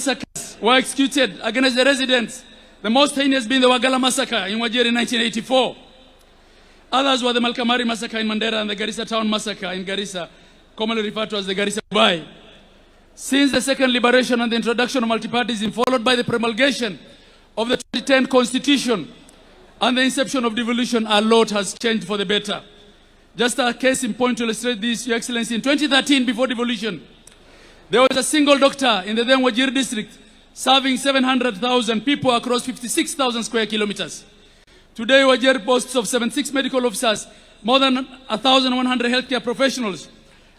massacres were executed against the residents, the most heinous being the Wagala massacre in Wajir in 1984. Others were the Malkamari massacre in Mandera and the Garissa town massacre in Garissa, commonly referred to as the Garissa Dubai. Since the second liberation and the introduction of multipartyism, followed by the promulgation of the 2010 Constitution and the inception of devolution, a lot has changed for the better. Just a case in point to illustrate this, Your Excellency, in 2013, before devolution, there was a single doctor in the then Wajir district serving 700,000 people across 56,000 square kilometers. Today, Wajir boasts of 76 medical officers, more than 1,100 healthcare professionals,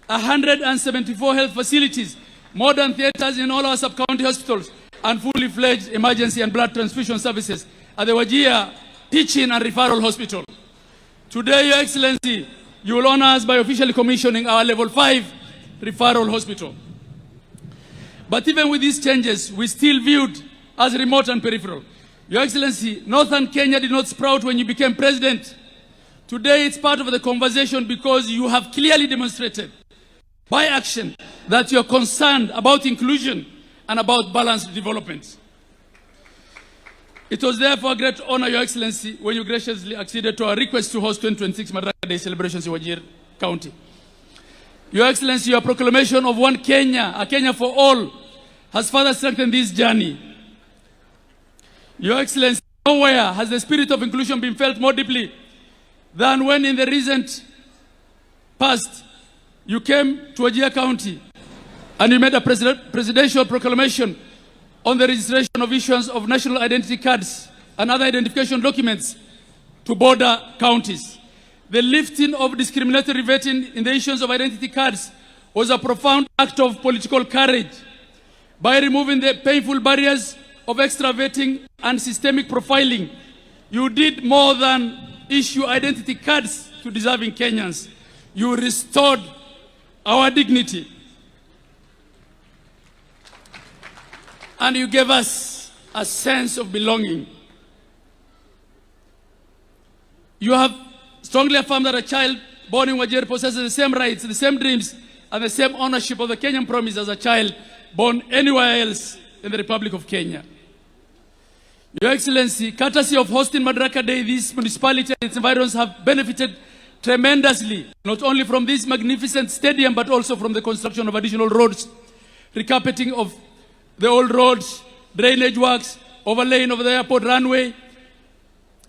174 health facilities, modern theaters in all our sub-county hospitals, and fully fledged emergency and blood transfusion services at the Wajir Teaching and Referral Hospital. Today, Your Excellency, you will honor us by officially commissioning our Level 5 referral hospital. But even with these changes, we still viewed as remote and peripheral. Your Excellency, Northern Kenya did not sprout when you became president. Today, it's part of the conversation because you have clearly demonstrated by action that you're concerned about inclusion and about balanced development. It was therefore a great honor, Your Excellency, when you graciously acceded to our request to host 2026 Madaraka Day celebrations in Wajir County. Your Excellency, your proclamation of one Kenya, a Kenya for all, has further strengthened this journey. Your Excellency, nowhere has the spirit of inclusion been felt more deeply than when in the recent past you came to Wajir County and you made a presidential proclamation on the registration of issuance of national identity cards and other identification documents to border counties. The lifting of discriminatory vetting in the issuance of identity cards was a profound act of political courage. By removing the painful barriers of extra vetting and systemic profiling, you did more than issue identity cards to deserving Kenyans. You restored our dignity. And you gave us a sense of belonging. You have strongly affirmed that a child born in Wajir possesses the same rights, the same dreams, and the same ownership of the Kenyan promise as a child born anywhere else in the Republic of Kenya. Your Excellency, courtesy of hosting Madaraka Day, this municipality and its environs have benefited tremendously, not only from this magnificent stadium, but also from the construction of additional roads, recarpeting of the old roads, drainage works, overlaying of the airport runway.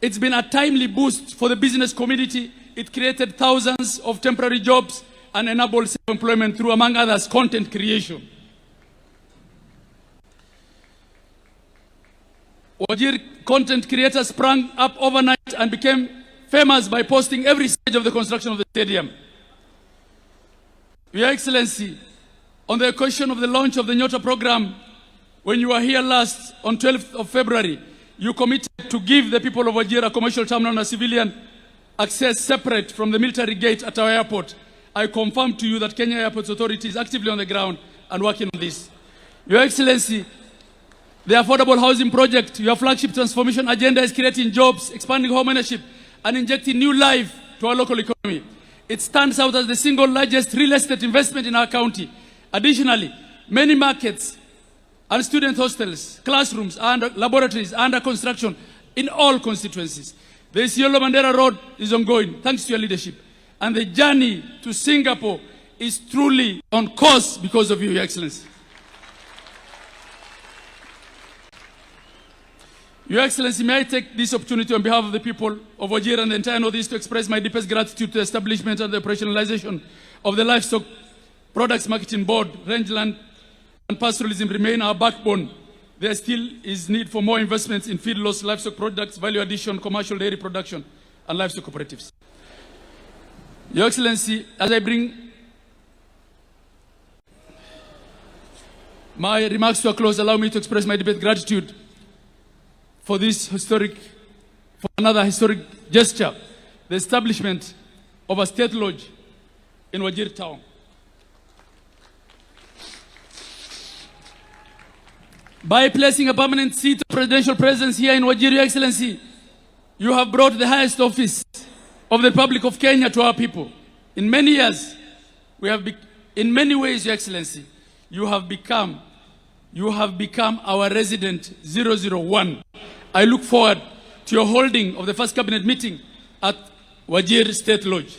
It's been a timely boost for the business community. It created thousands of temporary jobs and enabled self-employment through, among others, content creation. Wajir content creators sprang up overnight and became famous by posting every stage of the construction of the stadium. Your Excellency, on the occasion of the launch of the Nyota program, when you were here last on 12th of February, you committed to give the people of Wajir a commercial terminal and civilian access separate from the military gate at our airport. I confirm to you that Kenya Airports Authority is actively on the ground and working on this. Your Excellency, the affordable housing project, your flagship transformation agenda, is creating jobs, expanding home ownership, and injecting new life to our local economy. It stands out as the single largest real estate investment in our county. Additionally, many markets and student hostels, classrooms, and laboratories are under construction in all constituencies. The Isiolo Mandera Road is ongoing, thanks to your leadership. And the journey to Singapore is truly on course because of you, Your Excellency. Your Excellency, may I take this opportunity on behalf of the people of Wajir and the entire Northeast to express my deepest gratitude to the establishment and the operationalization of the Livestock Products Marketing Board. Rangeland and pastoralism remain our backbone. There still is need for more investments in feed loss, livestock products, value addition, commercial dairy production, and livestock cooperatives. Your Excellency, as I bring my remarks to a close, allow me to express my deepest gratitude for another historic gesture, the establishment of a state lodge in Wajir town. By placing a permanent seat of presidential presence here in Wajir, Your Excellency, you have brought the highest office of the Republic of Kenya to our people. In many years, in many ways, Your Excellency, you have become you have become our resident 001. I look forward to your holding of the first cabinet meeting at Wajir State Lodge.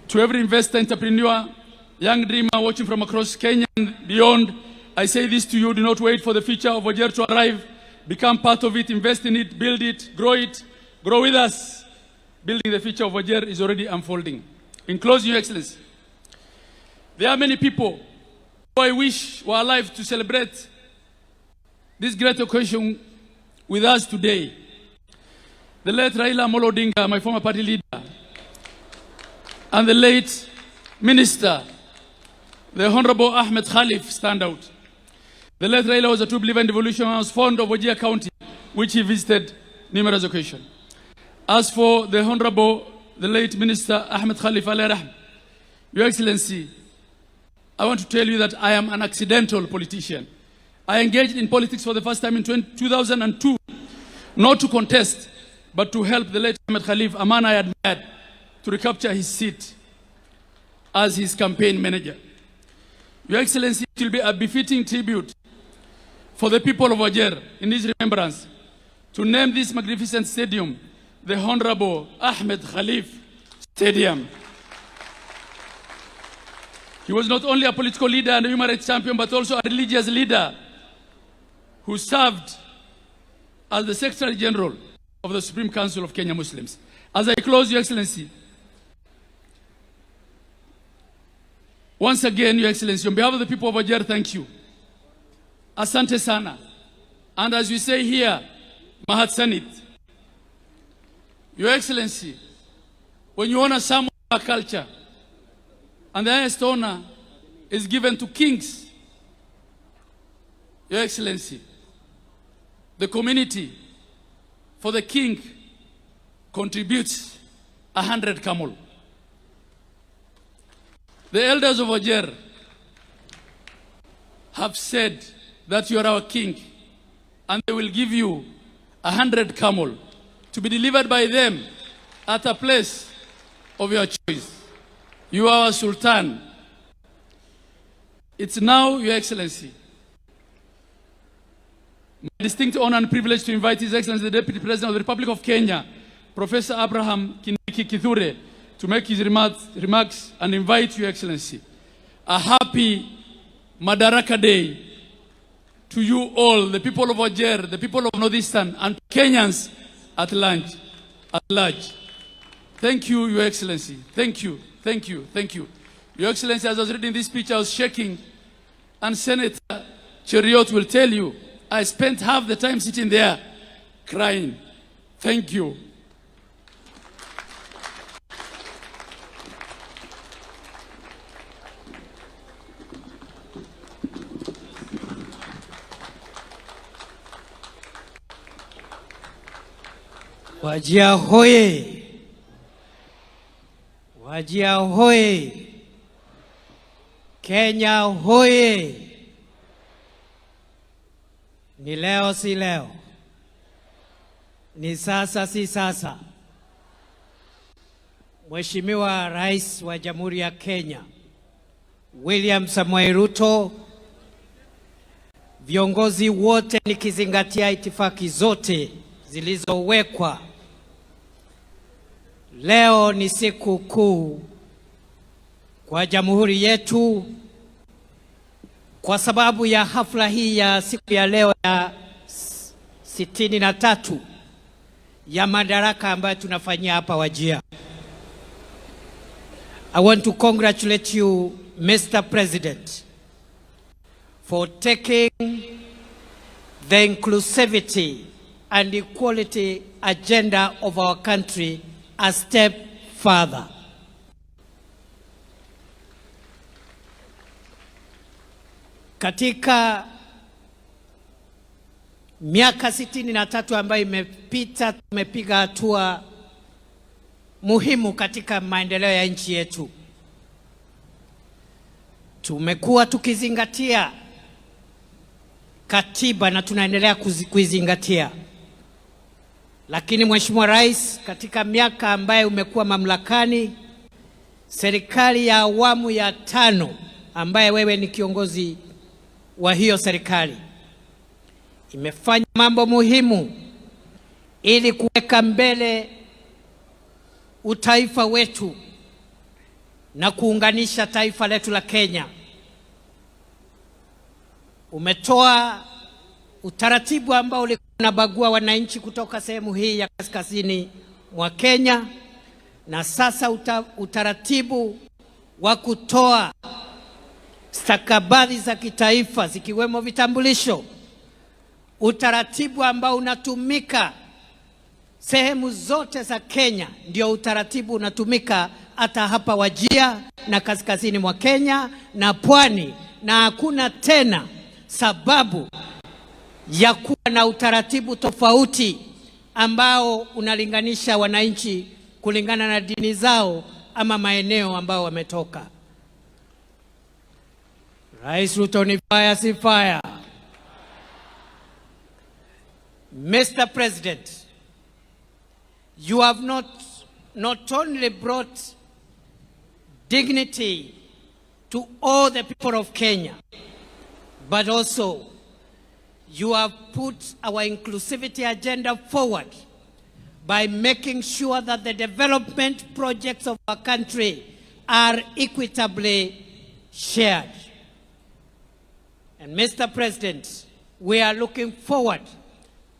To every investor, entrepreneur, young dreamer watching from across Kenya and beyond, I say this to you: do not wait for the future of Wajir to arrive. Become part of it, invest in it, build it, grow with us. Building the future of Wajir is already unfolding. In closing, Your Excellency, there are many people who I wish were alive to celebrate this great occasion with us today. The late Raila Amolo Odinga, my former party leader, and the late Minister, the Honorable Ahmed Khalif, stand out. The late Raila was a true believer in devolution and was fond of Wajir County, which he visited numerous occasions. As for the Honorable, the late Minister Ahmed Khalif alayhi rahm, Your Excellency, I want to tell you that I am an accidental politician. I engaged in politics for the first time in 2002, not to contest, but to help the late Ahmed Khalif, a man I admired, to recapture his seat as his campaign manager. Your Excellency, it will be a befitting tribute for the people of Wajir in his remembrance to name this magnificent stadium the Honorable Ahmed Khalif Stadium. He was not only a political leader and a human rights champion, but also a religious leader who served as the Secretary General of the Supreme Council of Kenya Muslims. As I close, Your Excellency, once again, Your Excellency, on behalf of the people of Wajir, thank you. Asante sana. And as we say here, Mahat Sanit. Your Excellency, when you honor someone of our culture, and the highest honor is given to kings, Your Excellency, the community for the king contributes 100 camel. The elders of Wajir have said that you are our king, and they will give you 100 camel to be delivered by them at a place of your choice. You are our Sultan. It's now, Your Excellency, my distinct honor and privilege to invite His Excellency the Deputy President of the Republic of Kenya, Professor Abraham Kindiki Kithure, to make his remarks and invite Your Excellency. A happy Madaraka Day to you all, the people of Wajir, the people of Northeastern, and Kenyans at large. Thank you, Your Excellency. Thank you, thank you, thank you. Your Excellency, as I was reading this speech, I was shaking, and Senator Cheriot will tell you, I spent half the time sitting there crying. Thank you. Wajir hoye! Wajir hoye! Kenya hoye! Ni leo si leo, ni sasa si sasa. Mheshimiwa Rais wa Jamhuri ya Kenya William Samoei Ruto, viongozi wote nikizingatia itifaki zote zilizowekwa, leo ni siku kuu kwa jamhuri yetu kwa sababu ya hafla hii ya siku ya leo ya 63 ya Madaraka ambayo tunafanyia hapa Wajir. I want to congratulate you, Mr. President, for taking the inclusivity and equality agenda of our country a step further. Katika miaka 63 ambayo imepita, tumepiga hatua muhimu katika maendeleo ya nchi yetu. Tumekuwa tukizingatia katiba na tunaendelea kuizingatia. Lakini Mheshimiwa Rais, katika miaka ambayo umekuwa mamlakani, serikali ya awamu ya 5 ambaye wewe ni kiongozi wa hiyo serikali imefanya mambo muhimu ili kuweka mbele utaifa wetu na kuunganisha taifa letu la Kenya. Umetoa utaratibu ambao ulikuwa unabagua wananchi kutoka sehemu hii ya kaskazini mwa Kenya, na sasa utaratibu wa kutoa stakabadhi za kitaifa zikiwemo vitambulisho, utaratibu ambao unatumika sehemu zote za Kenya, ndio utaratibu unatumika hata hapa Wajir na kaskazini mwa Kenya na pwani, na hakuna tena sababu ya kuwa na utaratibu tofauti ambao unalinganisha wananchi kulingana na dini zao ama maeneo ambao wametoka. Rais Ruto ni fire si fire. Mr. President, you have not only brought dignity to all the people of Kenya, but also you have put our inclusivity agenda forward by making sure that the development projects of our country are equitably shared. And Mr. President, we are looking forward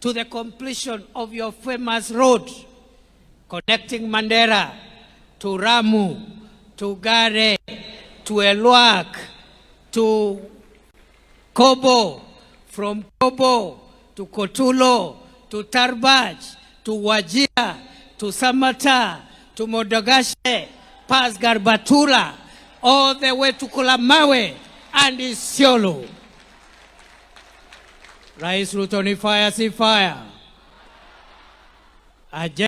to the completion of your famous road connecting Mandera to Ramu, to Gare, to Elwak, to Kobo, from Kobo to Kotulo, to Tarbaj, to Wajir, to Samata, to Modogashe, past Garbatula, all the way to Kulamawe and Isiolo. Rais Ruto ni fire si fire. Ajenge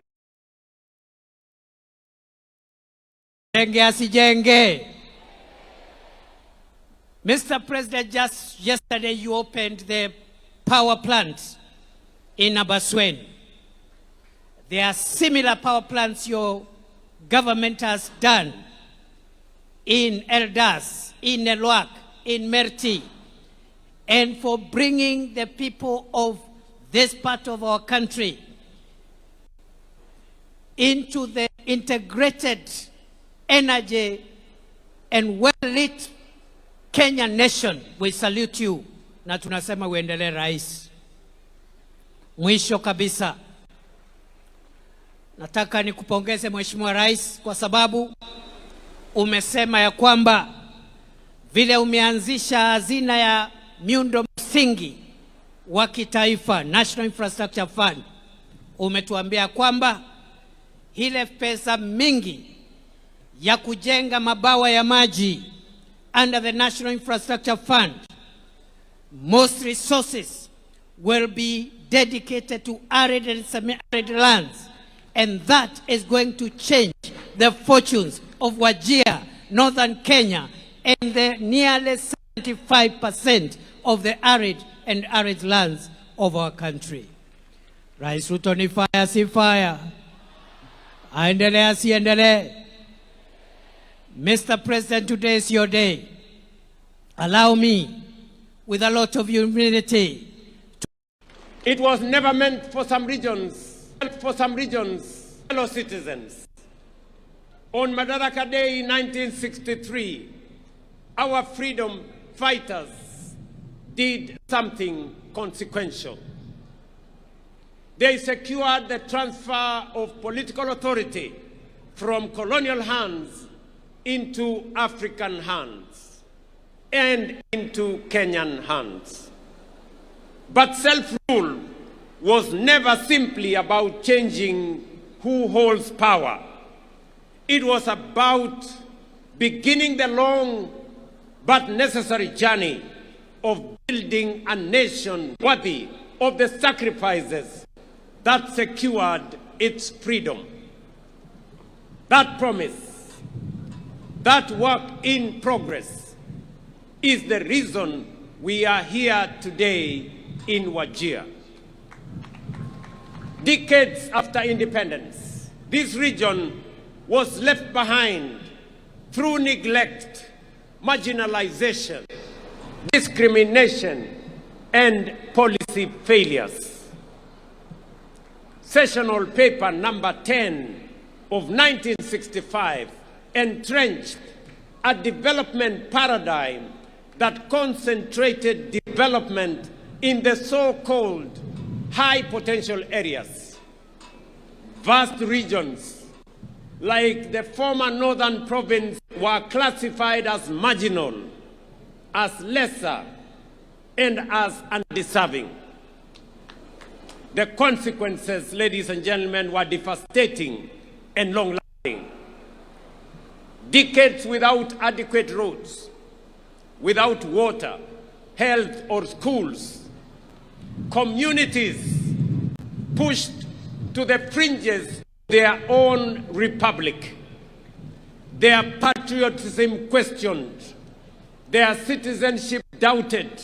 asijenge. Mr. President, just yesterday you opened the power plant in Abaswen. There are similar power plants your government has done in Eldas, in Elwak, in Merti, and for bringing the people of this part of our country into the integrated energy and well-lit Kenyan nation. We salute you na tunasema uendelee rais. Mwisho kabisa, nataka nikupongeze Mheshimiwa Rais kwa sababu umesema ya kwamba vile umeanzisha hazina ya miundo msingi wa kitaifa, National Infrastructure Fund, umetuambia kwamba ile pesa mingi ya kujenga mabawa ya maji under the National Infrastructure Fund, most resources will be dedicated to arid and semi-arid lands, and that is going to change the fortunes of Wajir, northern Kenya, and the nearly 75% of the arid and arid lands of our country. Rais Ruto ni fire si fire. Aendelee asiendelee. Mr. President, today is your day. Allow me, with a lot of humility. It was never meant for some regions, fellow citizens. On Madaraka Day in 1963, our freedom fighters did something consequential. They secured the transfer of political authority from colonial hands into African hands and into Kenyan hands. But self-rule was never simply about changing who holds power. It was about beginning the long but necessary journey of building a nation worthy of the sacrifices that secured its freedom. That promise, that work in progress, is the reason we are here today in Wajir. Decades after independence, this region was left behind through neglect, marginalization, discrimination, and policy failures. Sessional paper number 10 of 1965 entrenched a development paradigm that concentrated development in the so-called high potential areas. Vast regions like the former northern province were classified as marginal, as lesser, and as undeserving. The consequences, ladies and gentlemen, were devastating and long-lasting. Decades without adequate roads, without water, health, or schools. Communities pushed to the fringes of their own republic. Their patriotism questioned, their citizenship doubted,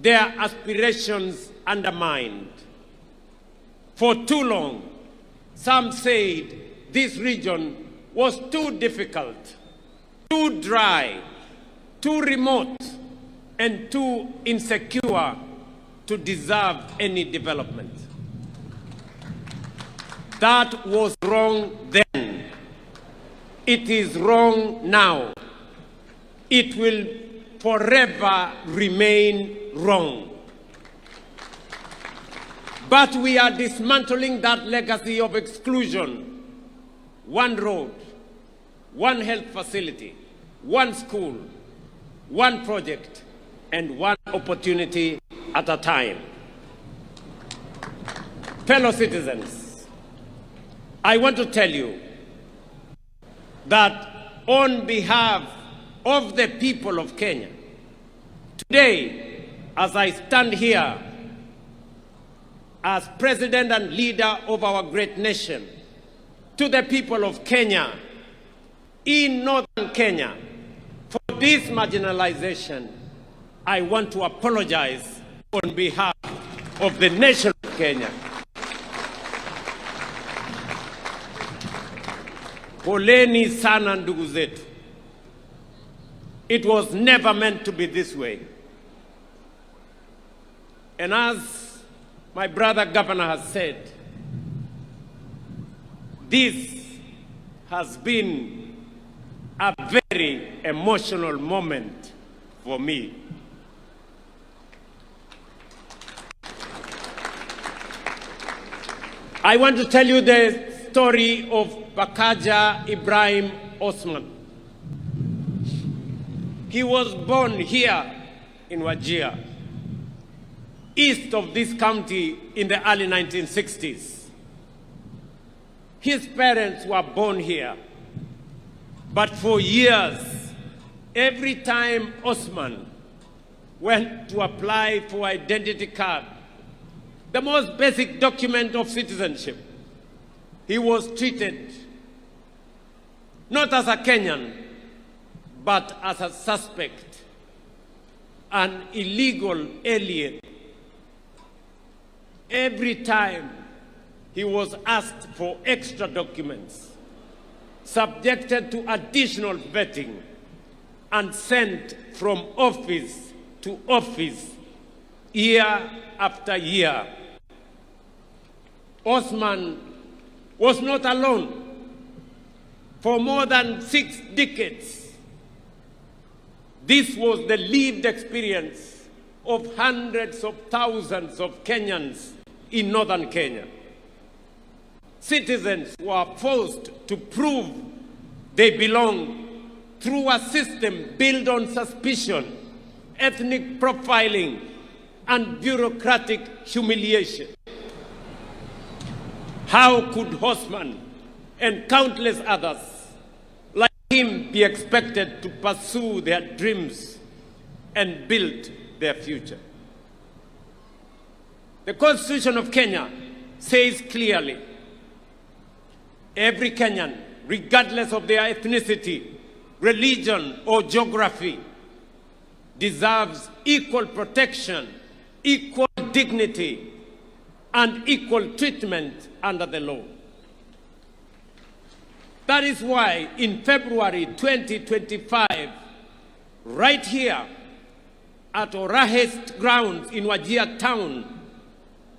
their aspirations undermined. For too long, some said this region was too difficult, too dry, too remote, and too insecure to deserve any development. That was wrong then. It is wrong now. It will forever remain wrong. But we are dismantling that legacy of exclusion. One road, one health facility, one school, one project, and one opportunity at a time. Fellow citizens, I want to tell you that on behalf of the people of Kenya, today, as I stand here as president and leader of our great nation, to the people of Kenya, in northern Kenya, for this marginalization, I want to apologize on behalf of the nation of Kenya. Poleni sana ndugu zetu. It was never meant to be this way. And as my brother governor has said, this has been a very emotional moment for me. I want to tell you the story of Bakaja Ibrahim Osman. He was born here in Wajir, east of this county in the early 1960s. His parents were born here, but for years, every time Osman went to apply for identity card, the most basic document of citizenship, he was treated not as a Kenyan, but as a suspect, an illegal alien. Every time he was asked for extra documents, subjected to additional vetting, and sent from office to office, year after year. Osman was not alone. For more than 6 decades, this was the lived experience of hundreds of thousands of Kenyans in northern Kenya. Citizens were forced to prove they belong through a system built on suspicion, ethnic profiling, and bureaucratic humiliation. How could Osman and countless others like him be expected to pursue their dreams and build their future? The Constitution of Kenya says clearly, every Kenyan, regardless of their ethnicity, religion, or geography, deserves equal protection, equal dignity, and equal treatment under the law. That is why in February 2025, right here at Orahes grounds in Wajir town,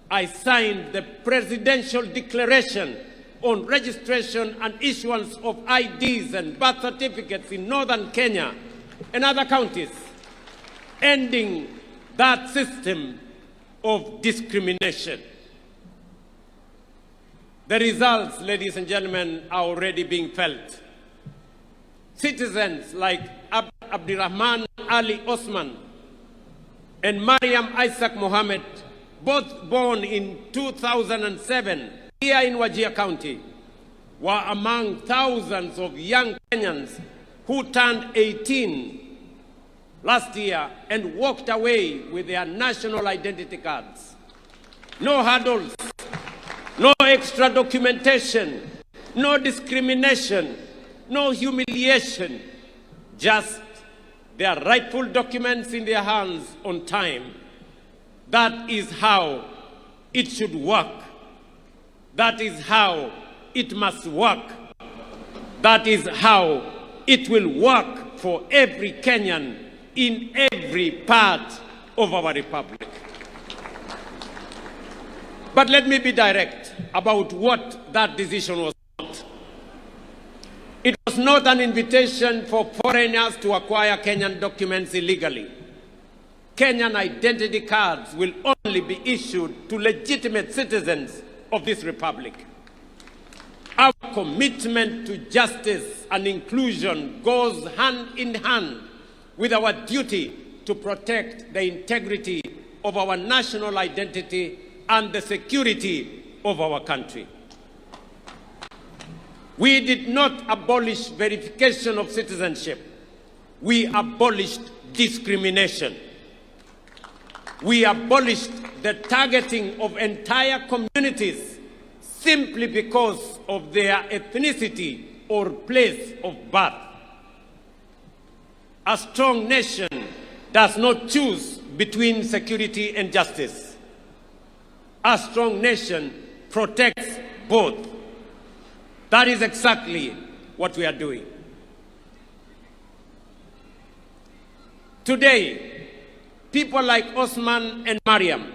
I signed the Presidential Declaration on registration and issuance of IDs and birth certificates in northern Kenya and other counties, ending that system of discrimination. The results, ladies and gentlemen, are already being felt. Citizens like Abdirahman Ali Osman and Mariam Isaac Mohammed, both born in 2007 here in Wajir County, were among thousands of young Kenyans who turned 18 last year and walked away with their national identity cards. No hurdles, no extra documentation, no discrimination, no humiliation, just their rightful documents in their hands on time. That is how it should work. That is how it must work. That is how it will work for every Kenyan in every part of our republic. But let me be direct about what that decision was not. It was not an invitation for foreigners to acquire Kenyan documents illegally. Kenyan identity cards will only be issued to legitimate citizens of this republic. Our commitment to justice and inclusion goes hand in hand with our duty to protect the integrity of our national identity and the security of our country. We did not abolish verification of citizenship. We abolished discrimination. We abolished the targeting of entire communities simply because of their ethnicity or place of birth. A strong nation does not choose between security and justice. A strong nation protects both. That is exactly what we are doing. Today, people like Osman and Mariam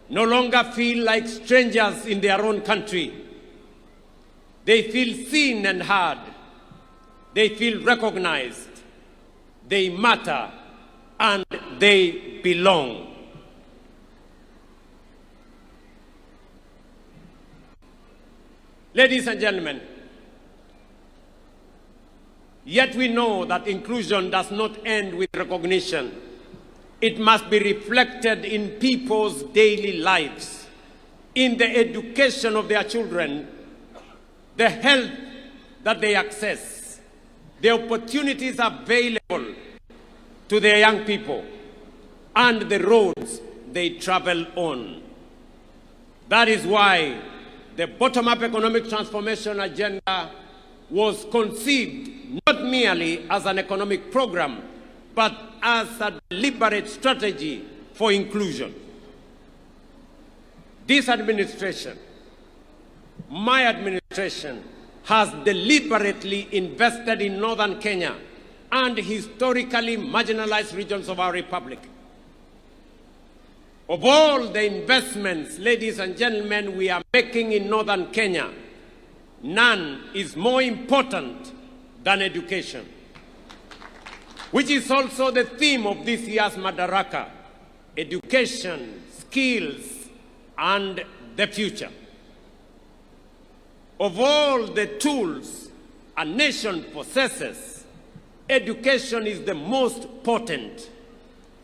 no longer feel like strangers in their own country. They feel seen and heard. They feel recognized. They matter and they belong. Ladies and gentlemen, yet we know that inclusion does not end with recognition. It must be reflected in people's daily lives, in the education of their children, the health that they access, the opportunities available to their young people, and the roads they travel on. That is why the bottom-up economic transformation agenda was conceived not merely as an economic program, but as a deliberate strategy for inclusion. This administration, my administration, has deliberately invested in northern Kenya and historically marginalized regions of our republic. Of all the investments, ladies and gentlemen, we are making in northern Kenya, none is more important than education, which is also the theme of this year's Madaraka: education, skills, and the future. Of all the tools a nation possesses, education is the most potent.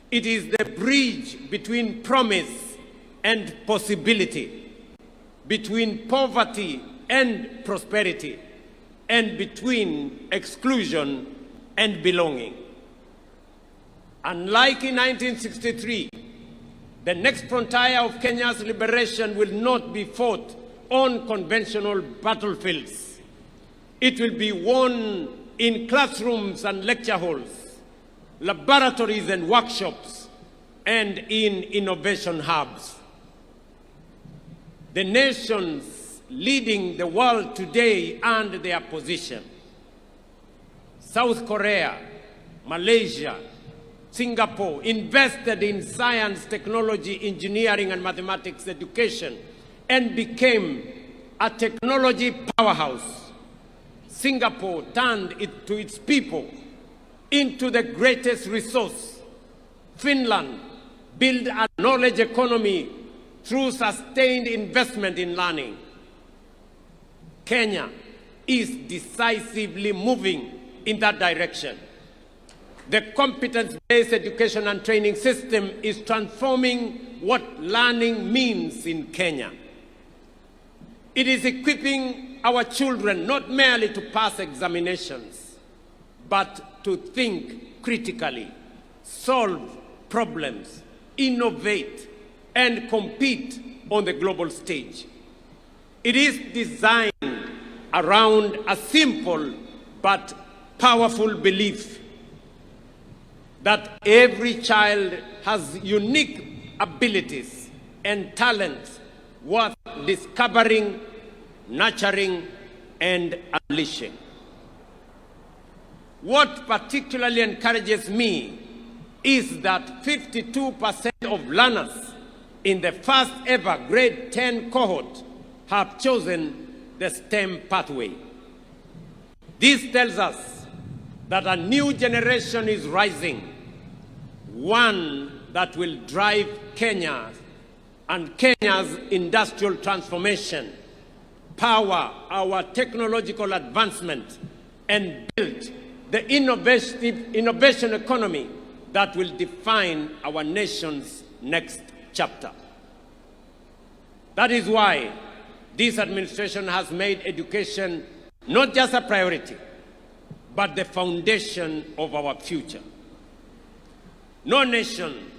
It is the bridge between promise and possibility, between poverty and prosperity, and between exclusion and belonging. Unlike in 1963, the next frontier of Kenya's liberation will not be fought on conventional battlefields. It will be won in classrooms and lecture halls, laboratories and workshops, and in innovation hubs. The nation's leading the world today and their position. South Korea, Malaysia, Singapore invested in science, technology, engineering, and mathematics education and became a technology powerhouse. Singapore turned it to its people into the greatest resource. Finland built a knowledge economy through sustained investment in learning. Kenya is decisively moving in that direction. The competence-based education and training system is transforming what learning means in Kenya. It is equipping our children not merely to pass examinations, but to think critically, solve problems, innovate, and compete on the global stage. It is designed around a simple but powerful belief that every child has unique abilities and talents worth discovering, nurturing, and unleashing. What particularly encourages me is that 52% of learners in the first ever grade 10 cohort have chosen the STEM pathway. This tells us that a new generation is rising, one that will drive Kenya and Kenya's industrial transformation, power our technological advancement, and build the innovation economy that will define our nation's next chapter. That is why this administration has made education not just a priority, but the foundation of our future. No nation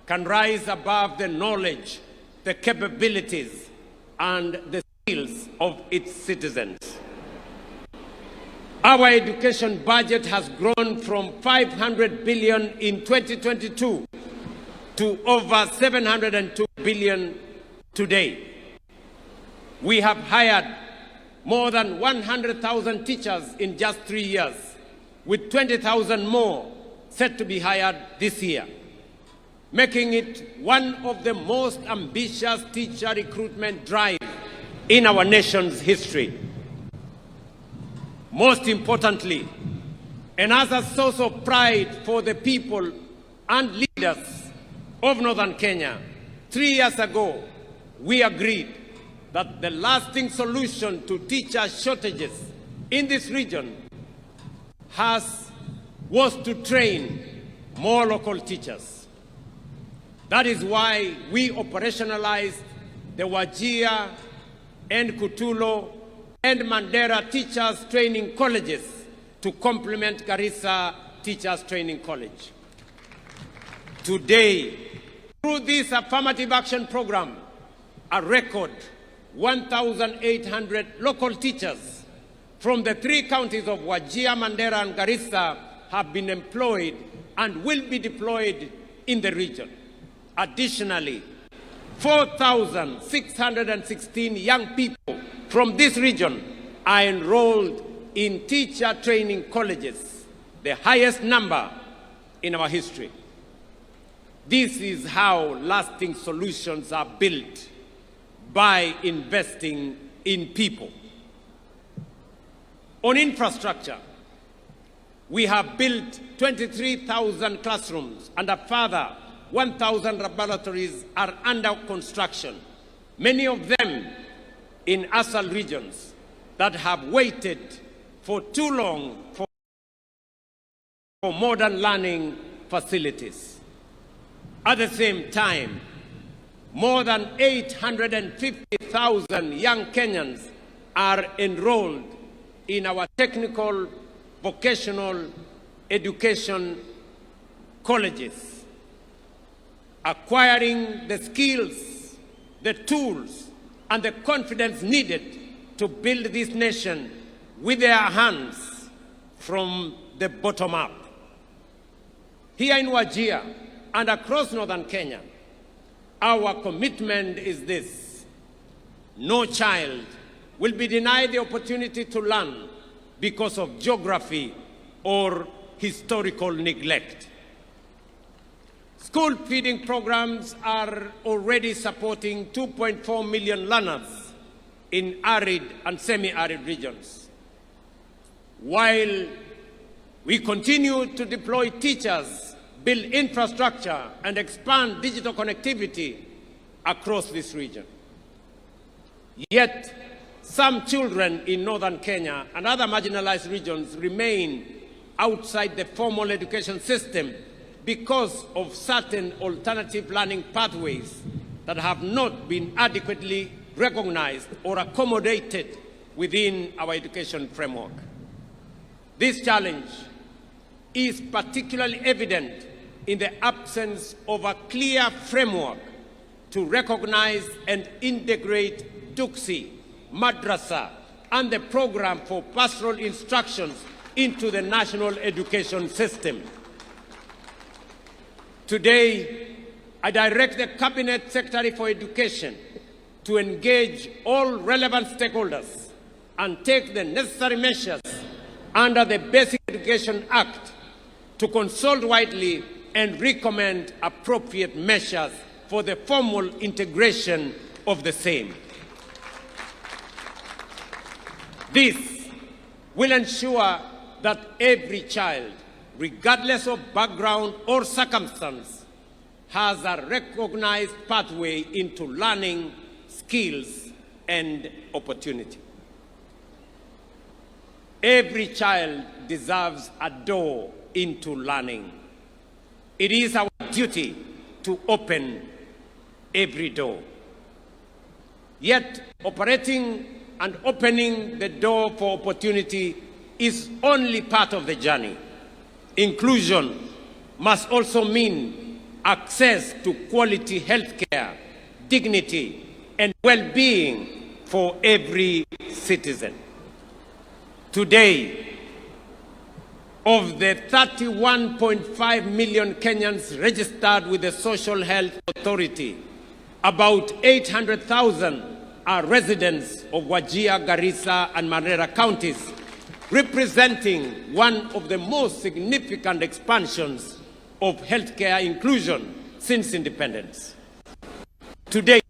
can rise above the knowledge, the capabilities, and the skills of its citizens. Our education budget has grown from 500 billion in 2022 to over 702 billion today. We have hired more than 100,000 teachers in just 3 years, with 20,000 more set to be hired this year, making it one of the most ambitious teacher recruitment drives in our nation's history. Most importantly, and as a source of pride for the people and leaders of Northern Kenya, 3 years ago, we agreed that the lasting solution to teacher shortages in this region was to train more local teachers. That is why we operationalized the Wajir and Kutulo and Mandera Teachers Training Colleges to complement Garissa Teachers Training College. Today, through this affirmative action program, a record 1,800 local teachers from the 3 counties of Wajir, Mandera, and Garissa have been employed and will be deployed in the region. Additionally, 4,616 young people from this region are enrolled in teacher training colleges, the highest number in our history. This is how lasting solutions are built, by investing in people. On infrastructure, we have built 23,000 classrooms and a further 1,000 laboratories are under construction, many of them in ASAL regions that have waited for too long for modern learning facilities. At the same time, more than 850,000 young Kenyans are enrolled in our technical, vocational education colleges, acquiring the skills, the tools, and the confidence needed to build this nation with their hands from the bottom up. Here in Wajir and across northern Kenya, our commitment is this: no child will be denied the opportunity to learn because of geography or historical neglect. School feeding programs are already supporting 2.4 million learners in arid and semi-arid regions. While we continue to deploy teachers, build infrastructure, and expand digital connectivity across this region. Yet, some children in northern Kenya and other marginalized regions remain outside the formal education system because of certain alternative learning pathways that have not been adequately recognized or accommodated within our education framework. This challenge is particularly evident in the absence of a clear framework to recognize and integrate Duksi, Madrasa, and the program for pastoral instructions into the national education system. Today, I direct the Cabinet Secretary for Education to engage all relevant stakeholders and take the necessary measures under the Basic Education Act to consult widely and recommend appropriate measures for the formal integration of the same. This will ensure that every child, regardless of background or circumstance, has a recognized pathway into learning, skills, and opportunity. Every child deserves a door into learning. It is our duty to open every door. Yet, operating and opening the door for opportunity is only part of the journey. Inclusion must also mean access to quality healthcare, dignity, and well-being for every citizen. Today, of the 31.5 million Kenyans registered with the Social Health Authority, about 800,000 are residents of Wajir, Garissa, and Madaraka counties, representing one of the most significant expansions of healthcare inclusion since independence. To date,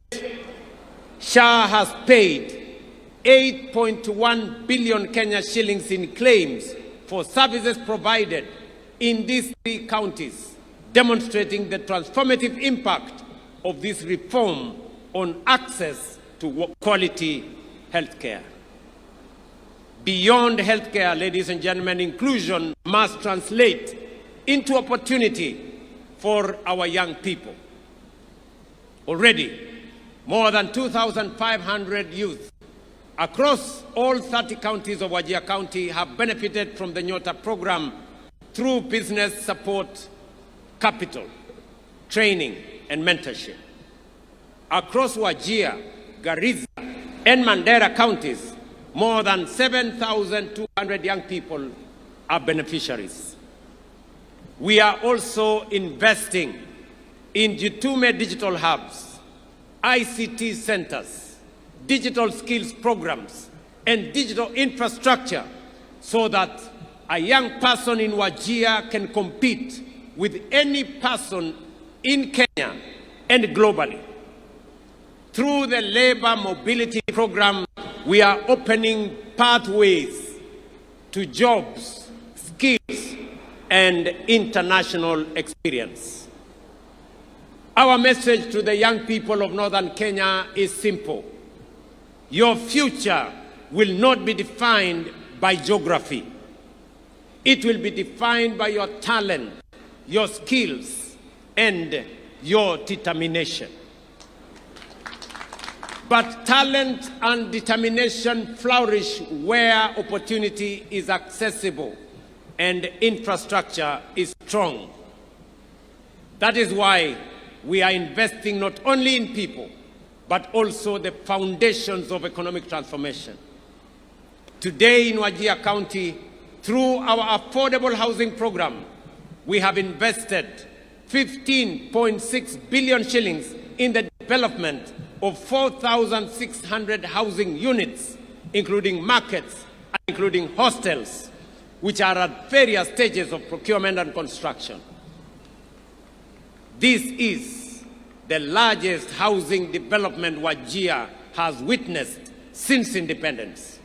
SHA has paid 8.1 billion Kenya shillings in claims for services provided in these 3 counties, demonstrating the transformative impact of this reform on access to quality healthcare. Beyond healthcare, ladies and gentlemen, inclusion must translate into opportunity for our young people. Already, more than 2,500 youth across all 30 counties of Wajir County have benefited from the Nyota program through business support, capital, training, and mentorship. Across Wajir, Garissa, and Mandera counties, more than 7,200 young people are beneficiaries. We are also investing in Jitume digital hubs, ICT centers, digital skills programs, and digital infrastructure so that a young person in Wajir can compete with any person in Kenya and globally. Through the labor mobility program, we are opening pathways to jobs, skills, and international experience. Our message to the young people of northern Kenya is simple. Your future will not be defined by geography. It will be defined by your talent, your skills, and your determination. But talent and determination flourish where opportunity is accessible and infrastructure is strong. That is why we are investing not only in people, but also the foundations of economic transformation. Today in Wajir County, through our affordable housing program, we have invested 15.6 billion shillings in the development of 4,600 housing units including markets, and including hostels, which are at various stages of procurement and construction. This is the largest housing development Wajir has witnessed since independence.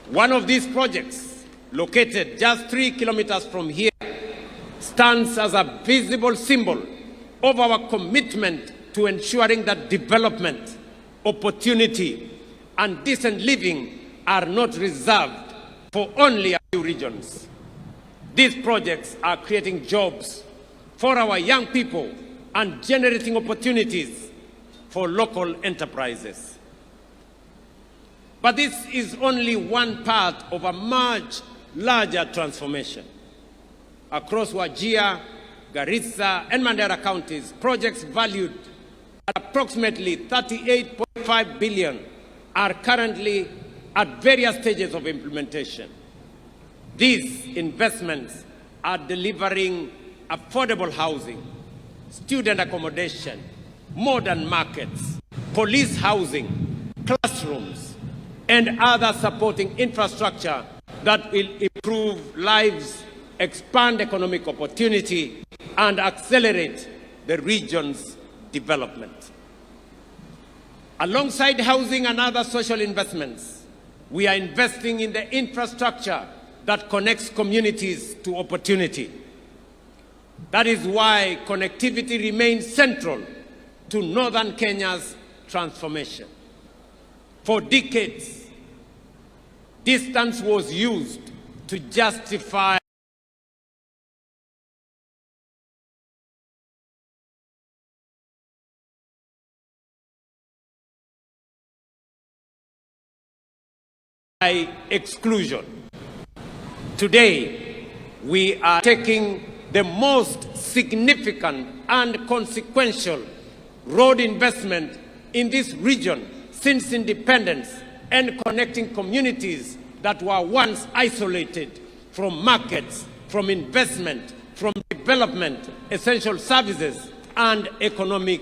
One of these projects, located just 3 kilometers from here, stands as a visible symbol of our commitment to ensuring that development, opportunity, and decent living are not reserved for only a few regions. These projects are creating jobs for our young people and generating opportunities for local enterprises. But this is only one part of a much larger transformation. Across Wajir, Garissa, and Madaraka counties, projects valued at approximately 38.5 billion are currently at various stages of implementation. These investments are delivering affordable housing, student accommodation, modern markets, police housing, classrooms, and other supporting infrastructure that will improve lives, expand economic opportunity, and accelerate the region's development. Alongside housing and other social investments, we are investing in the infrastructure that connects communities to opportunity. That is why connectivity remains central to northern Kenya's transformation. For decades, distance was used to justify exclusion. Today, we are taking the most significant and consequential road investment in this region since independence and connecting communities that were once isolated from markets, from investment, from development, essential services, and economic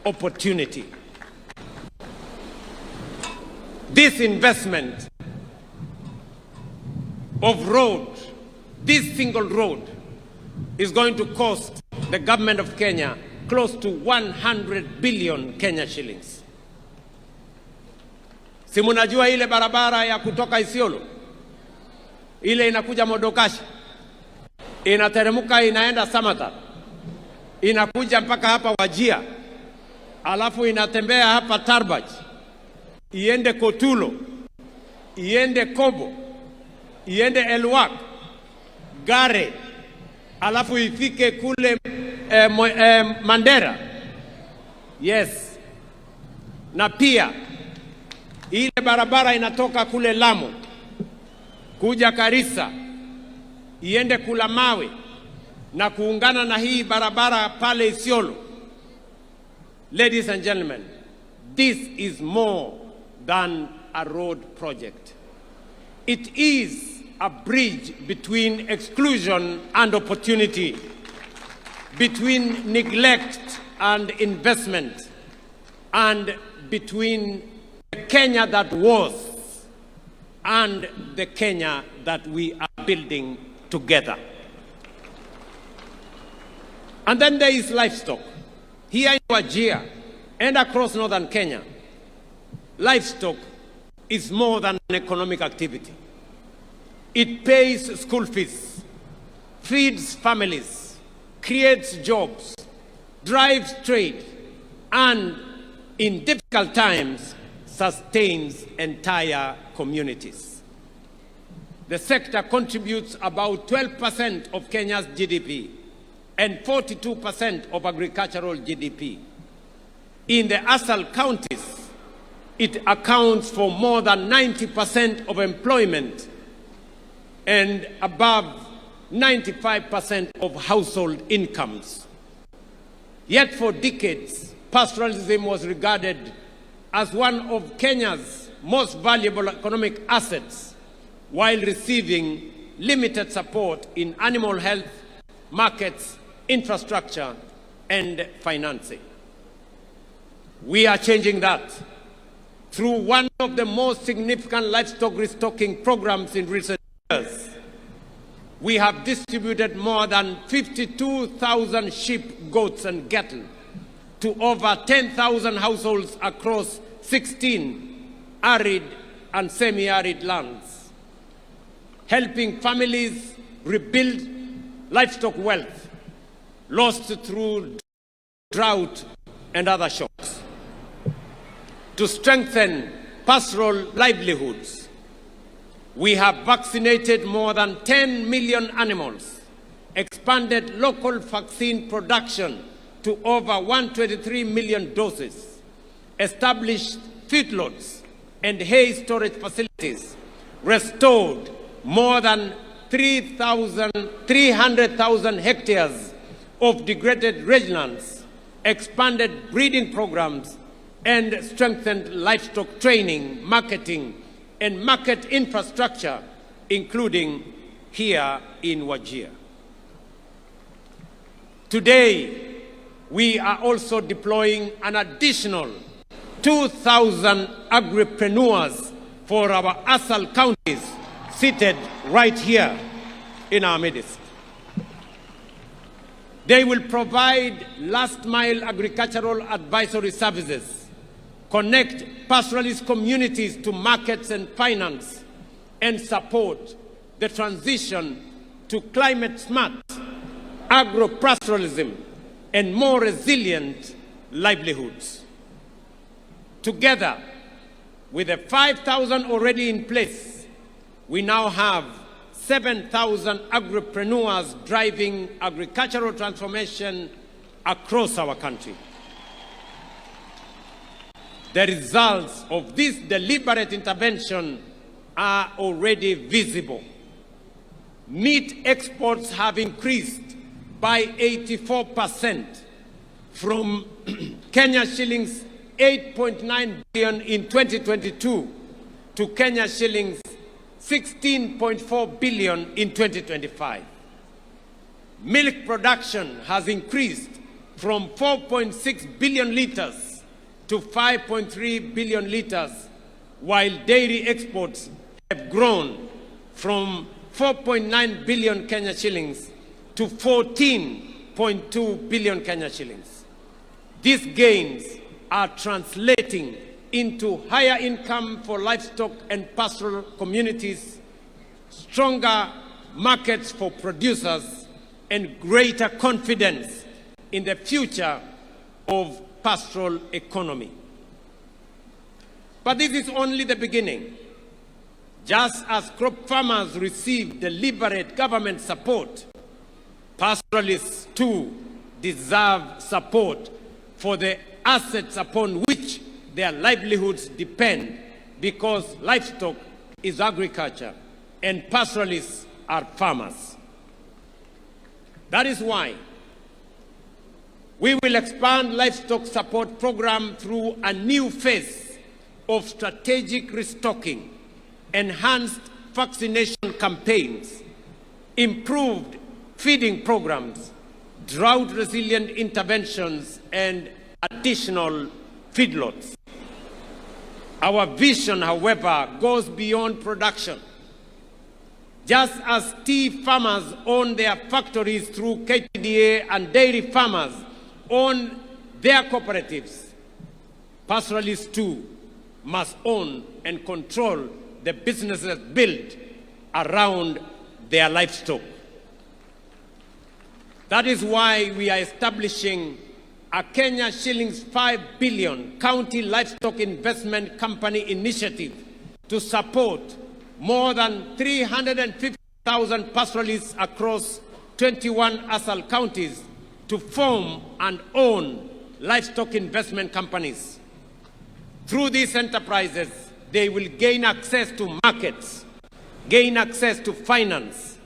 opportunity. This investment of road, this single road, is going to cost the government of Kenya close to 100 billion Kenya shillings. Si munajua ile barabara ya kutoka Isiolo, ile inakuja Modokashi, inateremuka inaenda Samata, inakuja mpaka hapa Wajir, alafu inatembea hapa Tarbaj, iende Kotulo, iende Kobo, iende Elwak, Gare, alafu ifike kule Mandera. Yes. Na pia ile barabara inatoka kule Lamu kuja Garissa, iende kula Mawe na kuungana na hii barabara pale Isiolo. Ladies and gentlemen, this is more than a road project. It is a bridge between exclusion and opportunity, between neglect and investment, and between the Kenya that was and the Kenya that we are building together. And then there is livestock. Here in Wajir and across northern Kenya, livestock is more than an economic activity. It pays school fees, feeds families, creates jobs, drives trade, and in difficult times, sustains entire communities. The sector contributes about 12% of Kenya's GDP and 42% of agricultural GDP. In the ASAL counties, it accounts for more than 90% of employment and above 95% of household incomes. Yet for decades, pastoralism was regarded as one of Kenya's most valuable economic assets, while receiving limited support in animal health, markets, infrastructure, and financing. We are changing that. through one of the most significant livestock restocking programs in recent years. We have distributed more than 52,000 sheep, goats, and cattle to over 10,000 households across 16 arid and semi-arid lands, helping families rebuild livestock wealth lost through drought and other shocks. To strengthen pastoral livelihoods, we have vaccinated more than 10 million animals, expanded local vaccine production to over 123 million doses, established feedlots and hay storage facilities, restored more than 300,000 hectares of degraded rangelands, expanded breeding programs, and strengthened livestock training, marketing, and market infrastructure, including here in Wajir. Today, we are also deploying an additional 2,000 agripreneurs for our ASAL counties, seated right here in our midst. They will provide last-mile agricultural advisory services, connect pastoralist communities to markets and finance, and support the transition to climate-smart agro-pastoralism and more resilient livelihoods. Together, with the 5,000 already in place, we now have 7,000 agripreneurs driving agricultural transformation across our country. The results of this deliberate intervention are already visible. Meat exports have increased by 84% from Kenya shillings 8.9 billion in 2022 to Kenya shillings 16.4 billion in 2025. Milk production has increased from 4.6 billion liters to 5.3 billion liters, while dairy exports have grown from 4.9 billion Kenya shillings to 14.2 billion Kenya shillings. These gains are translating into higher income for livestock and pastoral communities, stronger markets for producers, and greater confidence in the future of pastoral economy. But this is only the beginning. Just as crop farmers receive deliberate government support, pastoralists too deserve support for the assets upon which their livelihoods depend, because livestock is agriculture and pastoralists are farmers. That is why we will expand livestock support program through a new phase of strategic restocking, enhanced vaccination campaigns, improved feeding programs, drought-resilient interventions, and additional feedlots. Our vision, however, goes beyond production. Just as tea farmers own their factories through KTDA and dairy farmers own their cooperatives, pastoralists too must own and control the businesses built around their livestock. That is why we are establishing a Kenya shillings 5 billion county livestock investment company initiative to support more than 350,000 pastoralists across 21 ASAL counties to form and own livestock investment companies. Through these enterprises, they will gain access to markets, gain access to finance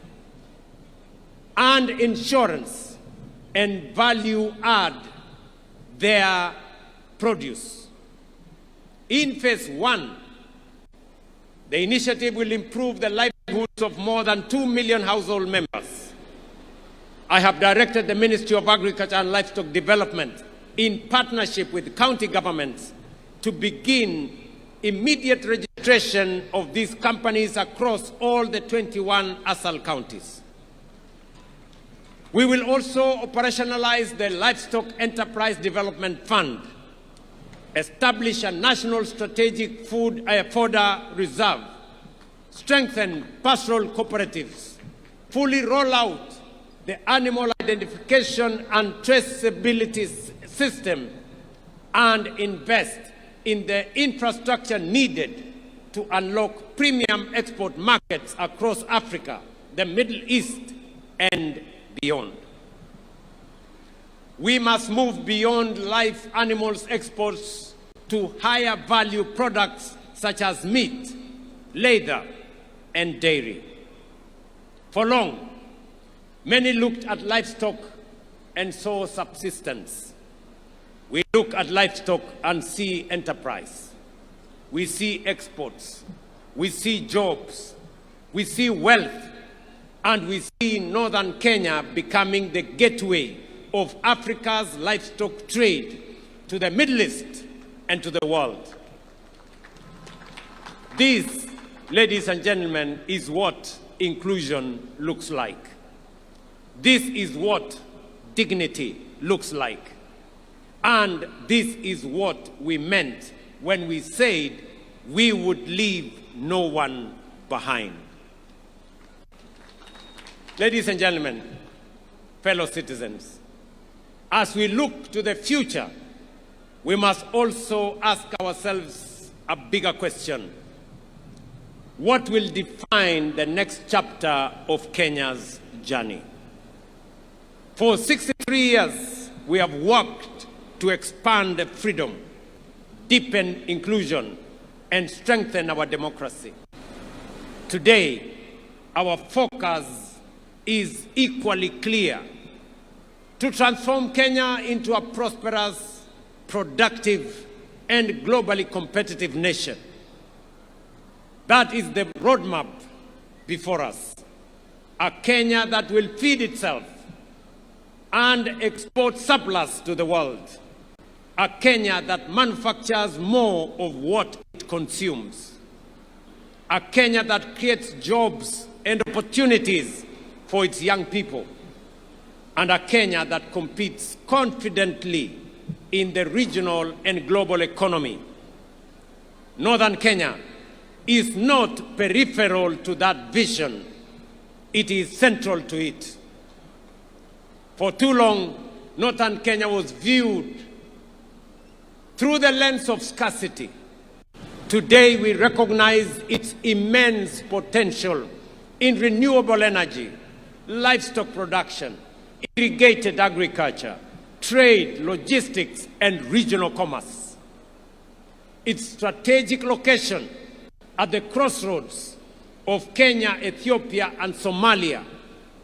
and insurance, and value add their produce. In phase 1, the initiative will improve the livelihoods of more than 2 million household members. I have directed the Ministry of Agriculture and Livestock Development, in partnership with county governments, to begin immediate registration of these companies across all the 21 ASAL counties. We will also operationalize the Livestock Enterprise Development Fund, establish a national strategic fodder reserve, strengthen pastoral cooperatives, fully roll out the animal identification and traceability system, and invest in the infrastructure needed to unlock premium export markets across Africa, the Middle East, and beyond. We must move beyond live animals exports to higher value products such as meat, leather, and dairy. For long, many looked at livestock and saw subsistence. We look at livestock and see enterprise. We see exports. We see jobs. We see wealth. And we see northern Kenya becoming the gateway of Africa's livestock trade to the Middle East and to the world. This, ladies and gentlemen, is what inclusion looks like. This is what dignity looks like. And this is what we meant when we said we would leave no one behind. Ladies and gentlemen, fellow citizens, as we look to the future, we must also ask ourselves a bigger question. What will define the next chapter of Kenya's journey? For 63 years, we have worked to expand freedom, deepen inclusion, and strengthen our democracy. Today, our focus is equally clear: to transform Kenya into a prosperous, productive, and globally competitive nation. That is the roadmap before us. A Kenya that will feed itself and export surplus to the world. A Kenya that manufactures more of what it consumes. A Kenya that creates jobs and opportunities for its young people. And a Kenya that competes confidently in the regional and global economy. Northern Kenya is not peripheral to that vision. It is central to it. For too long, Northern Kenya was viewed through the lens of scarcity. Today, we recognize its immense potential in renewable energy, livestock production, irrigated agriculture, trade, logistics, and regional commerce. Its strategic location at the crossroads of Kenya, Ethiopia, and Somalia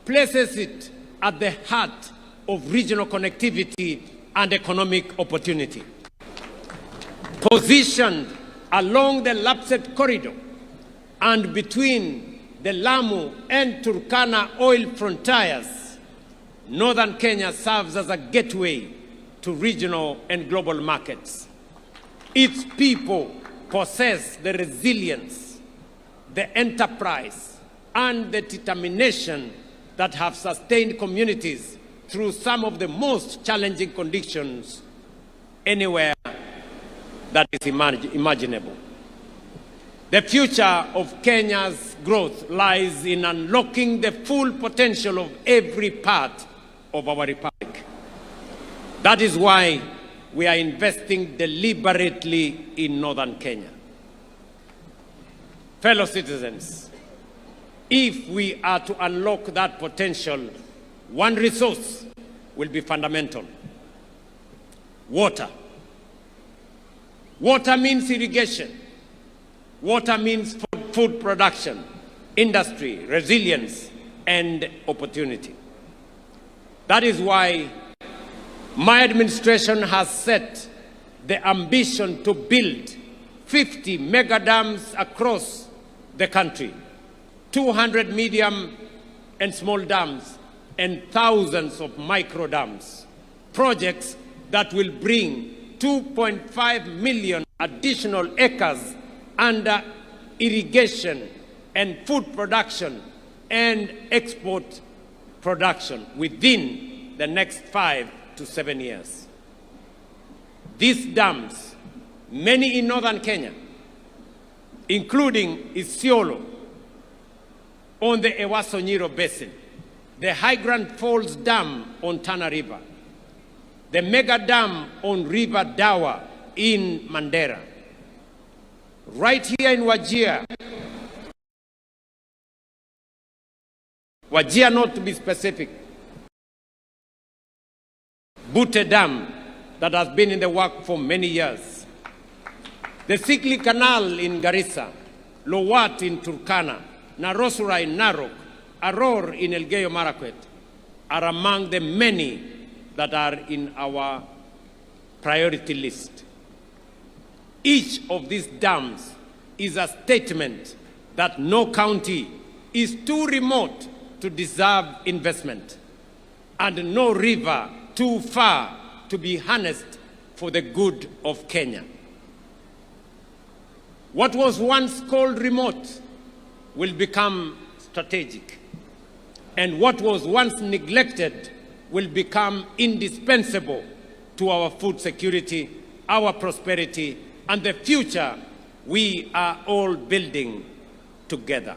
places it at the heart of regional connectivity and economic opportunity. Positioned along the Lapsset corridor and between the Lamu and Turkana oil frontiers, Northern Kenya serves as a gateway to regional and global markets. Its people possess the resilience, the enterprise, and the determination that have sustained communities through some of the most challenging conditions anywhere that is imaginable. The future of Kenya's growth lies in unlocking the full potential of every part of our republic. That is why we are investing deliberately in Northern Kenya. Fellow citizens, if we are to unlock that potential, one resource will be fundamental: water. Water means irrigation. Water means food production, industry, resilience, and opportunity. That is why my administration has set the ambition to build 50 mega dams across the country, 200 medium and small dams, and thousands of micro dams. Projects that will bring 2.5 million additional acres under irrigation and food production and export production within the next 5 to 7 years. These dams, many in northern Kenya, including Isiolo on the Ewaso Nyiro Basin, the High Grand Falls Dam on Tana River, the mega dam on River Dawa in Mandera, right here in Wajir not to be specific, Butte Dam that has been in the work for many years, the Sikli Canal in Garissa, Lowat in Turkana, Narosura in Narok, Aror in Elgeyo Marakwet are among the many that are in our priority list. Each of these dams is a statement that no county is too remote to deserve investment, and no river too far to be harnessed for the good of Kenya. What was once called remote will become strategic, and what was once neglected will become indispensable to our food security, our prosperity, and the future we are all building together.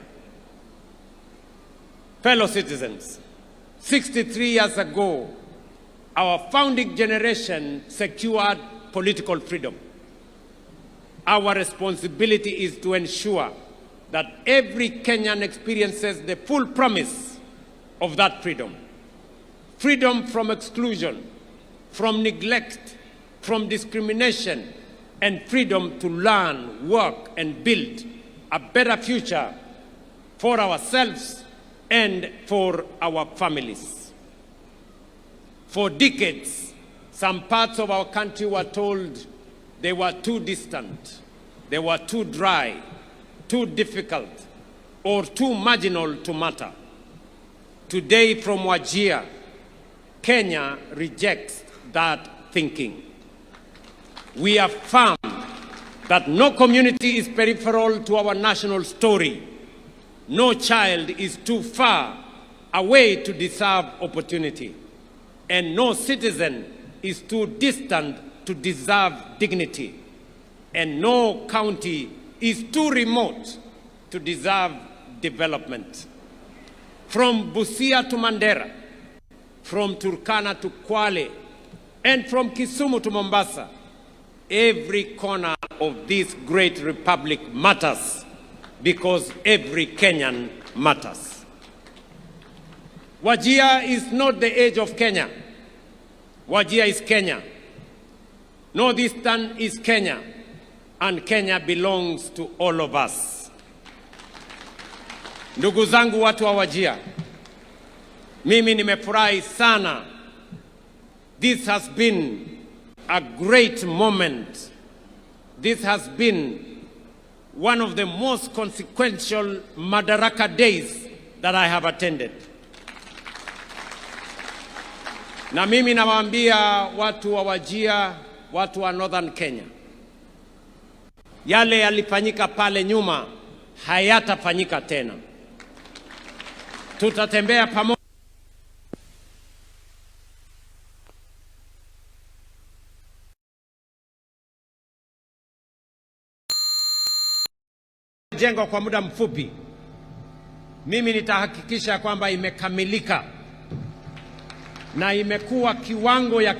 Fellow citizens, 63 years ago, our founding generation secured political freedom. Our responsibility is to ensure that every Kenyan experiences the full promise of that freedom. Freedom from exclusion, from neglect, from discrimination, and freedom to learn, work, and build a better future for ourselves and for our families. For decades, some parts of our country were told they were too distant, they were too dry, too difficult, or too marginal to matter. Today, from Wajir, Kenya rejects that thinking. We affirm that no community is peripheral to our national story. No child is too far away to deserve opportunity, and no citizen is too distant to deserve dignity, and no county is too remote to deserve development. From Busia to Mandera, from Turkana to Kwale, and from Kisumu to Mombasa, every corner of this great republic matters, because every Kenyan matters. Wajir is not the age of Kenya. Wajir is Kenya. Northeastern is Kenya, and Kenya belongs to all of us. Ndugu zangu watu wa Wajir, mimi nimefurahi sana. This has been a great moment. This has been one of the most consequential Madaraka days that I have attended. Na mimi nawaambia watu wa Wajir, watu wa Northern Kenya, yale yalifanyika pale nyuma hayatafanyika tena. Tutatembea pamoja. Jengo kwa muda mfupi, mimi nitahakikisha kwamba imekamilika na imekuwa kiwango ya